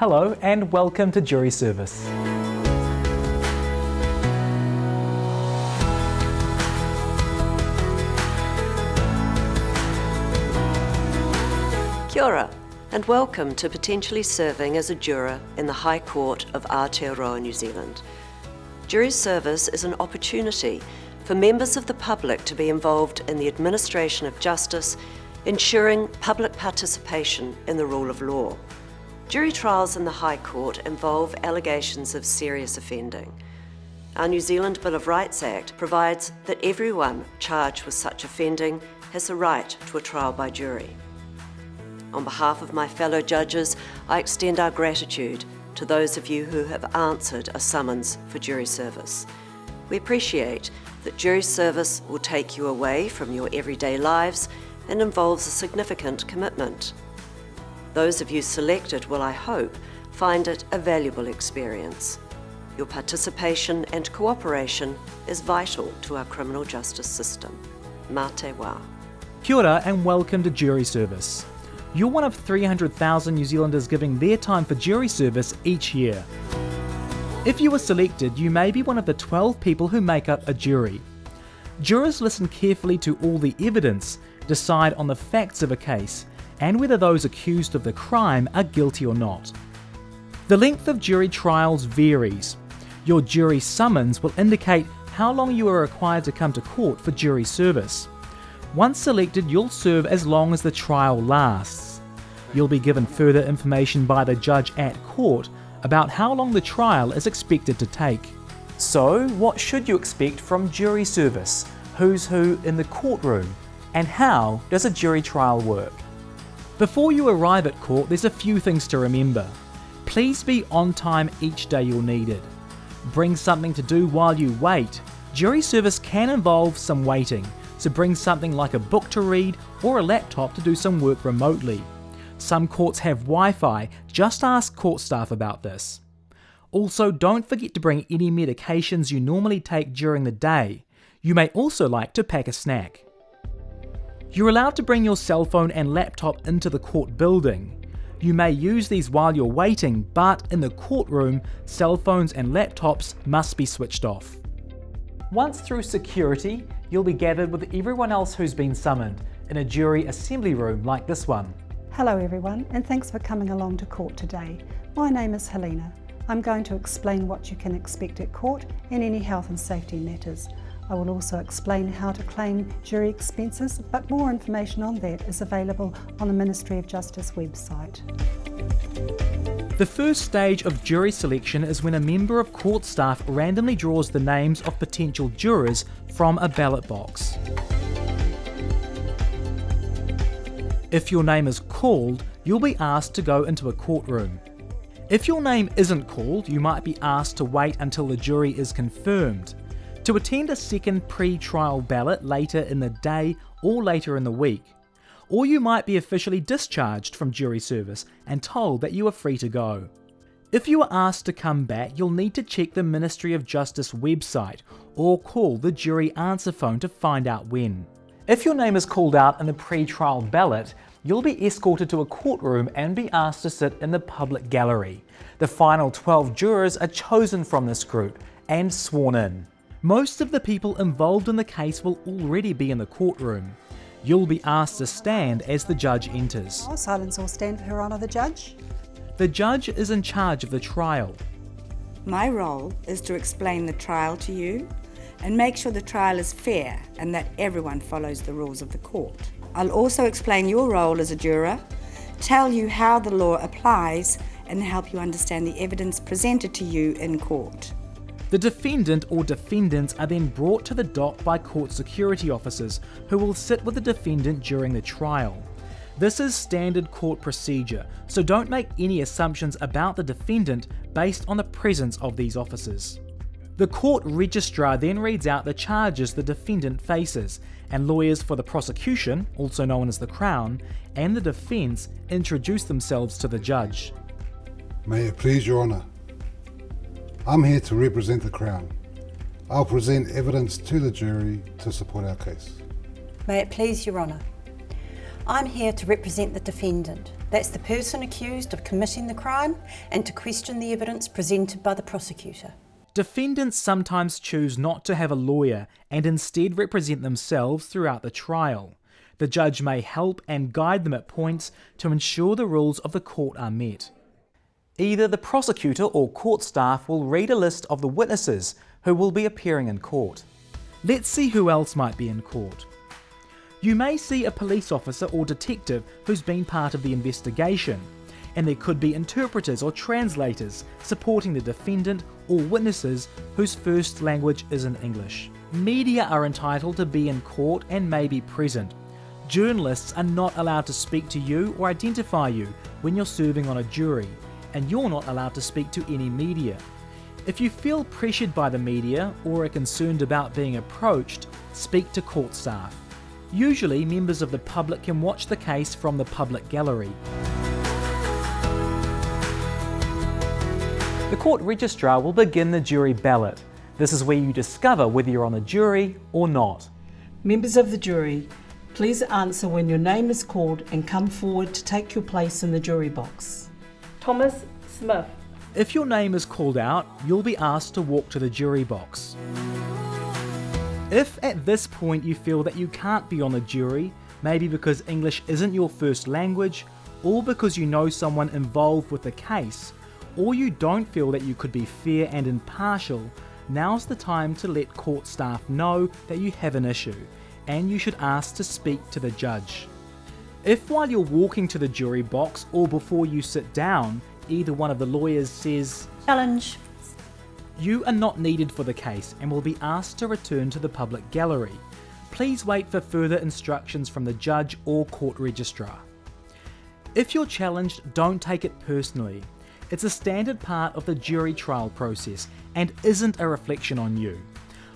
Hello and welcome to Jury Service. Kia ora, and welcome to potentially serving as a juror in the High Court of Aotearoa, New Zealand. Jury service is an opportunity for members of the public to be involved in the administration of justice, ensuring public participation in the rule of law. Jury trials in the High Court involve allegations of serious offending. Our New Zealand Bill of Rights Act provides that everyone charged with such offending has the right to a trial by jury. On behalf of my fellow judges, I extend our gratitude to those of you who have answered a summons for jury service. We appreciate that jury service will take you away from your everyday lives and involves a significant commitment. Those of you selected will, I hope, find it a valuable experience. Your participation and cooperation is vital to our criminal justice system. Mā te wā. Kia ora and welcome to Jury Service. You're one of 300,000 New Zealanders giving their time for jury service each year. If you were selected, you may be one of the 12 people who make up a jury. Jurors listen carefully to all the evidence, decide on the facts of a case, and whether those accused of the crime are guilty or not. The length of jury trials varies. Your jury summons will indicate how long you are required to come to court for jury service. Once selected, you'll serve as long as the trial lasts. You'll be given further information by the judge at court about how long the trial is expected to take. So, what should you expect from jury service? Who's who in the courtroom? And how does a jury trial work? Before you arrive at court, there's a few things to remember. Please be on time each day you're needed. Bring something to do while you wait. Jury service can involve some waiting, so bring something like a book to read or a laptop to do some work remotely. Some courts have Wi-Fi, just ask court staff about this. Also, don't forget to bring any medications you normally take during the day. You may also like to pack a snack. You're allowed to bring your cell phone and laptop into the court building. You may use these while you're waiting, but in the courtroom, cell phones and laptops must be switched off. Once through security, you'll be gathered with everyone else who's been summoned in a jury assembly room like this one. Hello everyone, and thanks for coming along to court today. My name is Helena. I'm going to explain what you can expect at court and any health and safety matters. I will also explain how to claim jury expenses, but more information on that is available on the Ministry of Justice website. The first stage of jury selection is when a member of court staff randomly draws the names of potential jurors from a ballot box. If your name is called, you'll be asked to go into a courtroom. If your name isn't called, you might be asked to wait until the jury is confirmed. To attend a second pre-trial ballot later in the day or later in the week. Or you might be officially discharged from jury service and told that you are free to go. If you are asked to come back, you'll need to check the Ministry of Justice website or call the jury answer phone to find out when. If your name is called out in the pre-trial ballot, you'll be escorted to a courtroom and be asked to sit in the public gallery. The final 12 jurors are chosen from this group and sworn in. Most of the people involved in the case will already be in the courtroom. You'll be asked to stand as the judge enters. Silence or stand for Her Honour the Judge. The judge is in charge of the trial. My role is to explain the trial to you and make sure the trial is fair and that everyone follows the rules of the court. I'll also explain your role as a juror, tell you how the law applies, and help you understand the evidence presented to you in court. The defendant or defendants are then brought to the dock by court security officers who will sit with the defendant during the trial. This is standard court procedure, so don't make any assumptions about the defendant based on the presence of these officers. The court registrar then reads out the charges the defendant faces, and lawyers for the prosecution, also known as the Crown, and the defence introduce themselves to the judge. May it please Your Honour, I'm here to represent the Crown. I'll present evidence to the jury to support our case. May it please Your Honour, I'm here to represent the defendant. That's the person accused of committing the crime and to question the evidence presented by the prosecutor. Defendants sometimes choose not to have a lawyer and instead represent themselves throughout the trial. The judge may help and guide them at points to ensure the rules of the court are met. Either the prosecutor or court staff will read a list of the witnesses who will be appearing in court. Let's see who else might be in court. You may see a police officer or detective who's been part of the investigation, and there could be interpreters or translators supporting the defendant or witnesses whose first language isn't English. Media are entitled to be in court and may be present. Journalists are not allowed to speak to you or identify you when you're serving on a jury, and you're not allowed to speak to any media. If you feel pressured by the media or are concerned about being approached, speak to court staff. Usually, members of the public can watch the case from the public gallery. The court registrar will begin the jury ballot. This is where you discover whether you're on the jury or not. Members of the jury, please answer when your name is called and come forward to take your place in the jury box. Thomas Smith. If your name is called out, you'll be asked to walk to the jury box. If at this point you feel that you can't be on the jury, maybe because English isn't your first language, or because you know someone involved with the case, or you don't feel that you could be fair and impartial, now's the time to let court staff know that you have an issue, and you should ask to speak to the judge. If while you're walking to the jury box or before you sit down, either one of the lawyers says, Challenge. You are not needed for the case and will be asked to return to the public gallery. Please wait for further instructions from the judge or court registrar. If you're challenged, don't take it personally. It's a standard part of the jury trial process and isn't a reflection on you.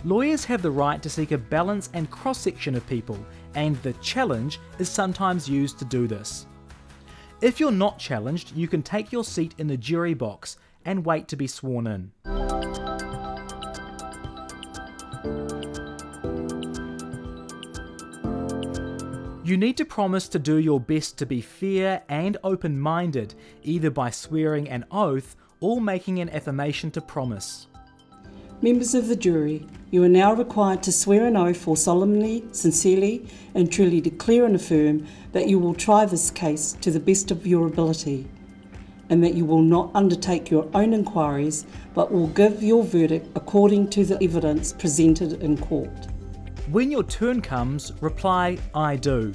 Lawyers have the right to seek a balance and cross-section of people, and the challenge is sometimes used to do this. If you're not challenged, you can take your seat in the jury box and wait to be sworn in. You need to promise to do your best to be fair and open-minded, either by swearing an oath or making an affirmation to promise. Members of the jury, you are now required to swear an oath or solemnly, sincerely and truly declare and affirm that you will try this case to the best of your ability, and that you will not undertake your own inquiries but will give your verdict according to the evidence presented in court. When your turn comes, reply, I do.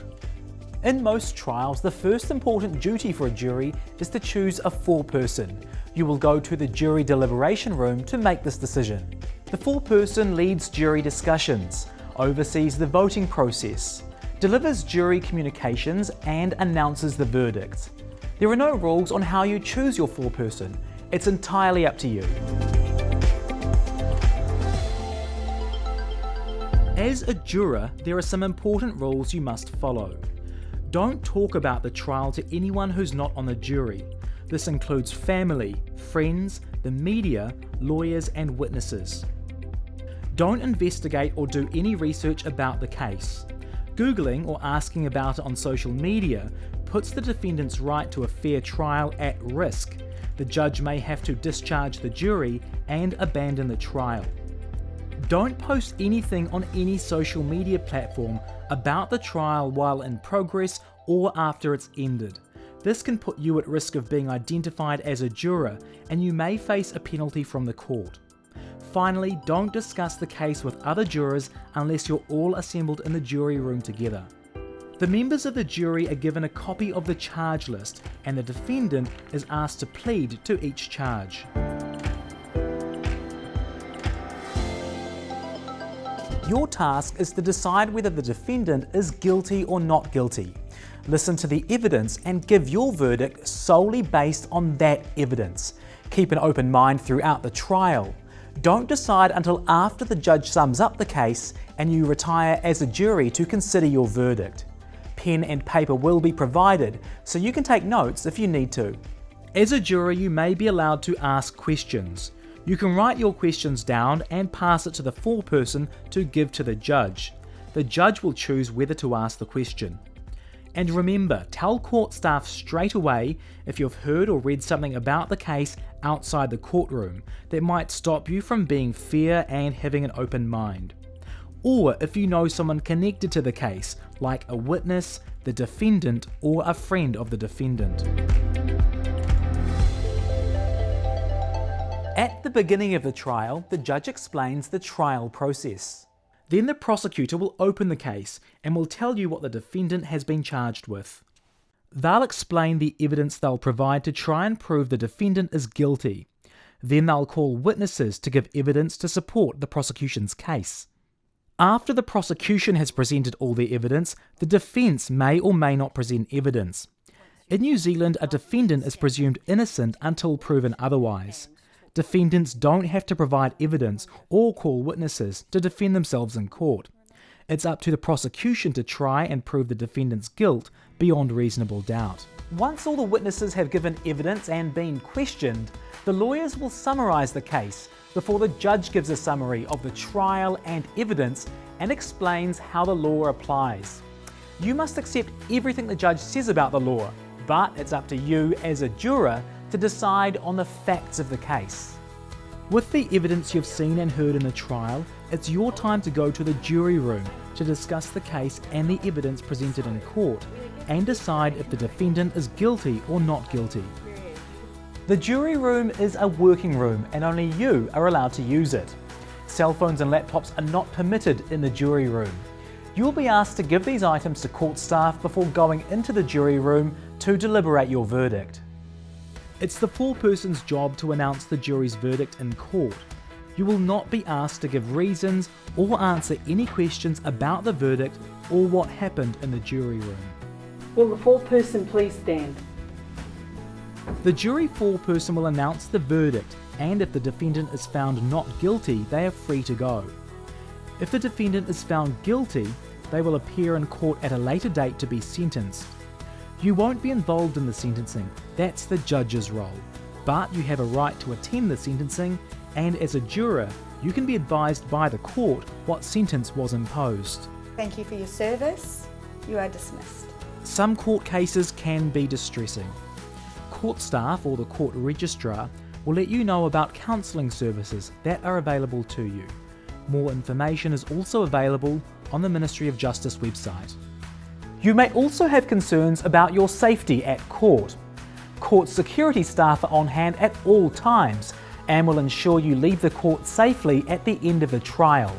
In most trials, the first important duty for a jury is to choose a foreperson. You will go to the jury deliberation room to make this decision. The foreperson leads jury discussions, oversees the voting process, delivers jury communications and announces the verdict. There are no rules on how you choose your foreperson. It's entirely up to you. As a juror, there are some important rules you must follow. Don't talk about the trial to anyone who's not on the jury. This includes family, friends, the media, lawyers, and witnesses. Don't investigate or do any research about the case. Googling or asking about it on social media puts the defendant's right to a fair trial at risk. The judge may have to discharge the jury and abandon the trial. Don't post anything on any social media platform about the trial while in progress or after it's ended. This can put you at risk of being identified as a juror, and you may face a penalty from the court. Finally, don't discuss the case with other jurors unless you're all assembled in the jury room together. The members of the jury are given a copy of the charge list, and the defendant is asked to plead to each charge. Your task is to decide whether the defendant is guilty or not guilty. Listen to the evidence and give your verdict solely based on that evidence. Keep an open mind throughout the trial. Don't decide until after the judge sums up the case and you retire as a jury to consider your verdict. Pen and paper will be provided, so you can take notes if you need to. As a juror, you may be allowed to ask questions. You can write your questions down and pass it to the foreperson to give to the judge. The judge will choose whether to ask the question. And remember, tell court staff straight away if you've heard or read something about the case outside the courtroom that might stop you from being fair and having an open mind. Or if you know someone connected to the case, like a witness, the defendant, or a friend of the defendant. At the beginning of the trial, the judge explains the trial process. Then the prosecutor will open the case and will tell you what the defendant has been charged with. They'll explain the evidence they'll provide to try and prove the defendant is guilty. Then they'll call witnesses to give evidence to support the prosecution's case. After the prosecution has presented all their evidence, the defence may or may not present evidence. In New Zealand, a defendant is presumed innocent until proven otherwise. Defendants don't have to provide evidence or call witnesses to defend themselves in court. It's up to the prosecution to try and prove the defendant's guilt beyond reasonable doubt. Once all the witnesses have given evidence and been questioned, the lawyers will summarise the case before the judge gives a summary of the trial and evidence and explains how the law applies. You must accept everything the judge says about the law, but it's up to you as a juror to decide on the facts of the case. With the evidence you've seen and heard in the trial, it's your time to go to the jury room to discuss the case and the evidence presented in court and decide if the defendant is guilty or not guilty. The jury room is a working room and only you are allowed to use it. Cell phones and laptops are not permitted in the jury room. You'll be asked to give these items to court staff before going into the jury room to deliberate your verdict. It's the foreperson's job to announce the jury's verdict in court. You will not be asked to give reasons or answer any questions about the verdict or what happened in the jury room. Will the foreperson please stand? The jury foreperson will announce the verdict, and if the defendant is found not guilty, they are free to go. If the defendant is found guilty, they will appear in court at a later date to be sentenced. You won't be involved in the sentencing, that's the judge's role, but you have a right to attend the sentencing, and as a juror, you can be advised by the court what sentence was imposed. Thank you for your service. You are dismissed. Some court cases can be distressing. Court staff or the court registrar will let you know about counselling services that are available to you. More information is also available on the Ministry of Justice website. You may also have concerns about your safety at court. Court security staff are on hand at all times and will ensure you leave the court safely at the end of the trial.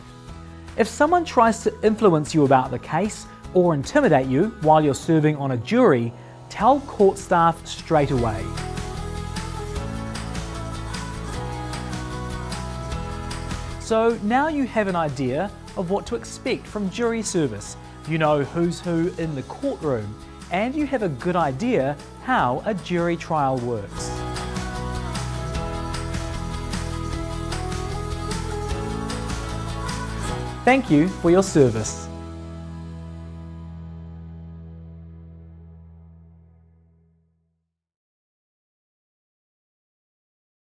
If someone tries to influence you about the case or intimidate you while you're serving on a jury, tell court staff straight away. So now you have an idea of what to expect from jury service. You know who's who in the courtroom, and you have a good idea how a jury trial works. Thank you for your service.